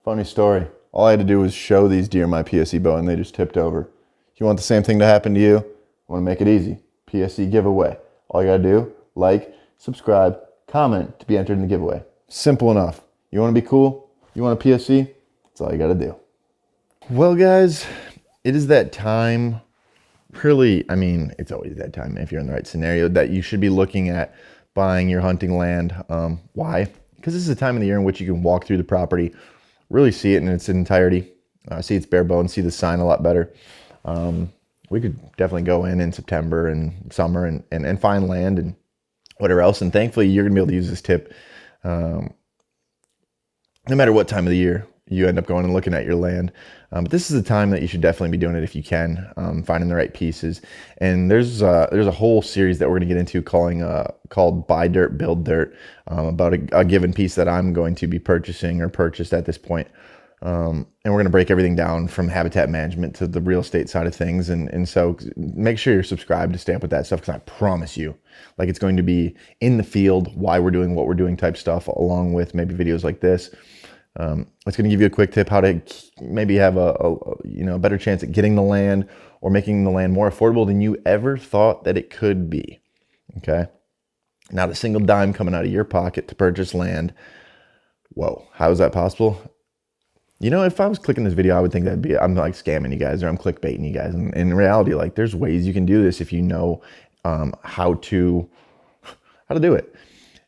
Funny story. All I had to do was show these deer my PSE bow and they just tipped over. If you want the same thing to happen to you, I want to make it easy. PSE giveaway. All you gotta do, like, subscribe, comment to be entered in the giveaway. Simple enough. You want to be cool? You want a PSE? That's all you gotta do. Well, guys, it is that time. Really, I mean, it's always that time if you're in the right scenario that you should be looking at buying your hunting land. Why? Because this is a time of the year in which you can walk through the property, really see it in its entirety, see its bare bones, see the sign a lot better. We could definitely go in September and summer and find land and whatever else. And thankfully, you're going to be able to use this tip no matter what time of the year you end up going and looking at your land. But this is a time that you should definitely be doing it if you can, finding the right pieces. And there's a whole series that we're going to get into called Buy Dirt, Build Dirt, about a given piece that I'm going to be purchasing or purchased at this point. And we're going to break everything down from habitat management to the real estate side of things. And so make sure you're subscribed to stay up with that stuff, because I promise you, like, it's going to be in the field, why we're doing what we're doing type stuff, along with maybe videos like this. It's going to give you a quick tip how to maybe have a better chance at getting the land or making the land more affordable than you ever thought that it could be. Okay. Not a single dime coming out of your pocket to purchase land. Whoa. How is that possible? You know, if I was clicking this video, I would think I'm like scamming you guys, or I'm clickbaiting you guys. And in reality, like, there's ways you can do this if you know, how to do it.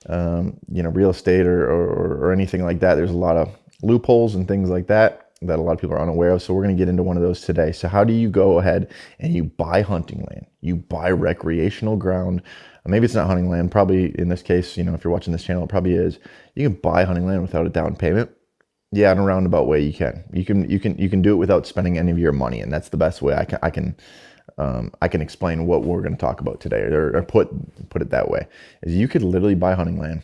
Real estate or anything like that. There's a lot of loopholes and things like that a lot of people are unaware of. So we're going to get into one of those today. So how do you go ahead and you buy hunting land? You buy recreational ground. Maybe it's not hunting land. Probably in this case, if you're watching this channel, it probably is. You can buy hunting land without a down payment. Yeah, in a roundabout way, you can. You can do it without spending any of your money, and that's the best way I can explain what we're going to talk about today, or put it that way. Is you could literally buy hunting land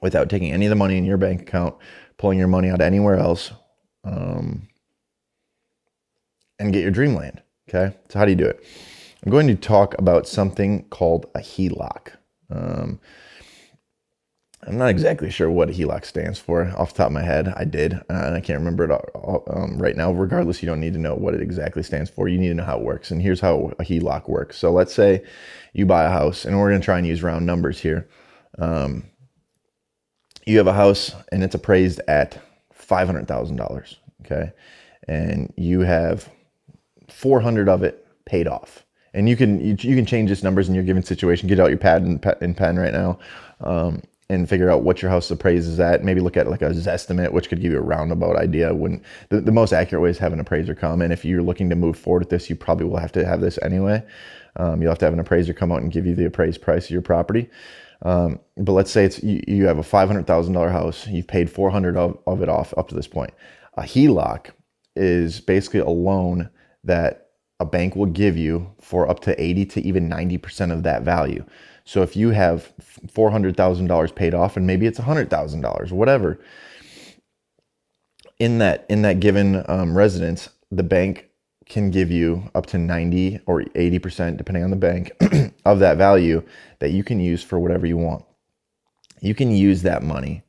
without taking any of the money in your bank account, pulling your money out anywhere else, and get your dream land. Okay, so how do you do it? I'm going to talk about something called a HELOC. I'm not exactly sure what a HELOC stands for off the top of my head. I did, and I can't remember it all, right now. Regardless, you don't need to know what it exactly stands for. You need to know how it works. And here's how a HELOC works. So let's say you buy a house, and we're going to try and use round numbers here. You have a house, and it's appraised at $500,000, okay? And you have 400 of it paid off. And you can change this numbers in your given situation. Get out your pad and pen right now. And figure out what your house appraised is at. Maybe look at like a Zestimate, which could give you a roundabout idea. When the most accurate way is have an appraiser come. And if you're looking to move forward with this, you probably will have to have this anyway. You'll have to have an appraiser come out and give you the appraised price of your property. But let's say you have a $500,000 house. You've paid 400 of it off up to this point. A HELOC is basically a loan that a bank will give you for up to 80 to even 90% of that value. So if you have $400,000 paid off, and maybe it's $100,000, whatever, in that given residence, the bank can give you up to 90 or 80%, depending on the bank, of that value that you can use for whatever you want. You can use that money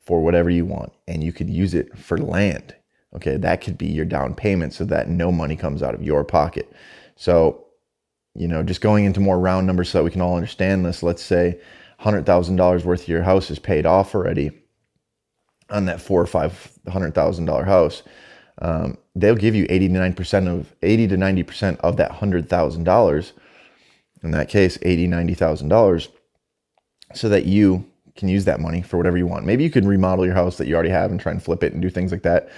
for whatever you want, and you could use it for land. Okay, that could be your down payment, so that no money comes out of your pocket. So, just going into more round numbers so that we can all understand this. Let's say $100,000 worth of your house is paid off already on that $400,000 or $500,000 house. They'll give you 80 to 90% of that $100,000. In that case, $90,000, so that you can use that money for whatever you want. Maybe you could remodel your house that you already have and try and flip it and do things like that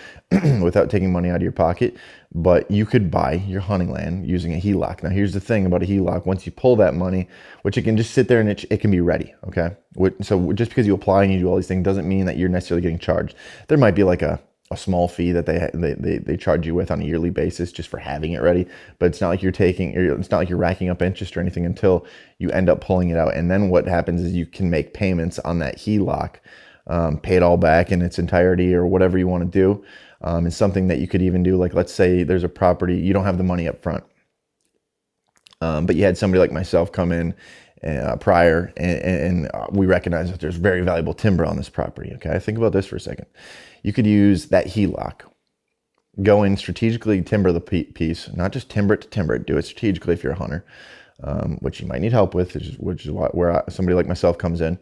without taking money out of your pocket. But you could buy your hunting land using a HELOC. Now, here's the thing about a HELOC. Once you pull that money, which it can just sit there and it can be ready, okay? So just because you apply and you do all these things doesn't mean that you're necessarily getting charged. There might be like a small fee that they charge you with on a yearly basis just for having it ready, but it's not like it's not like you're racking up interest or anything until you end up pulling it out. And then what happens is you can make payments on that HELOC, pay it all back in its entirety or whatever you want to do. It's something that you could even do, like, let's say there's a property, you don't have the money up front, but you had somebody like myself come in prior, and we recognize that there's very valuable timber on this property. Okay, think about this for a second. You could use that HELOC. Go in, strategically timber the piece, not just timber it to timber it. Do it strategically if you're a hunter, which you might need help with, which is where somebody like myself comes in.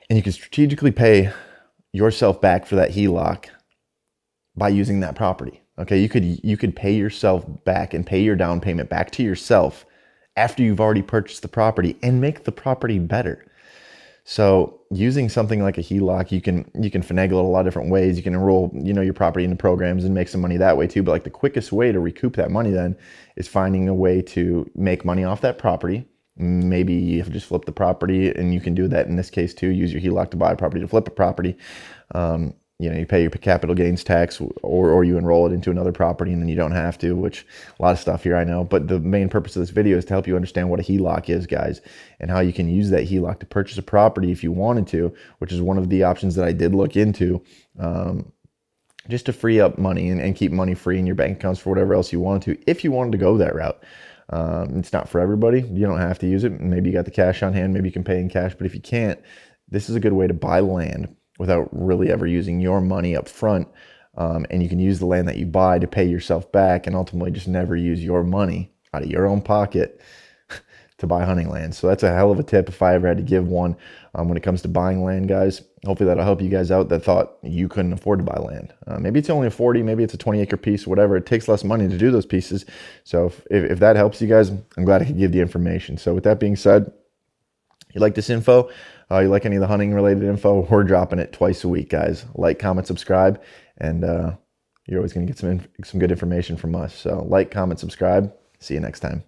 And you can strategically pay yourself back for that HELOC by using that property. Okay, you could pay yourself back and pay your down payment back to yourself after you've already purchased the property and make the property better. So using something like a HELOC, you can finagle it a lot of different ways. You can enroll, your property into programs and make some money that way too. But like the quickest way to recoup that money then is finding a way to make money off that property. Maybe you have to just flip the property, and you can do that in this case too. Use your HELOC to buy a property to flip a property. You pay your capital gains tax, or you enroll it into another property and then you don't have to, which a lot of stuff here I know. But the main purpose of this video is to help you understand what a HELOC is, guys, and how you can use that HELOC to purchase a property if you wanted to, which is one of the options that I did look into, just to free up money and keep money free in your bank accounts for whatever else you wanted to, if you wanted to go that route. It's not for everybody. You don't have to use it. Maybe you got the cash on hand, maybe you can pay in cash, but if you can't, this is a good way to buy land without really ever using your money up front. And you can use the land that you buy to pay yourself back, and ultimately just never use your money out of your own pocket to buy hunting land. So that's a hell of a tip if I ever had to give one when it comes to buying land, guys. Hopefully that'll help you guys out that thought you couldn't afford to buy land. Maybe it's only a 40, maybe it's a 20-acre piece, whatever. It takes less money to do those pieces. So if that helps you guys, I'm glad I could give the information. So with that being said, you like this info? You like any of the hunting related info? We're dropping it twice a week, guys. Like, comment, subscribe, and you're always going to get some good information from us. So like, comment, subscribe. See you next time.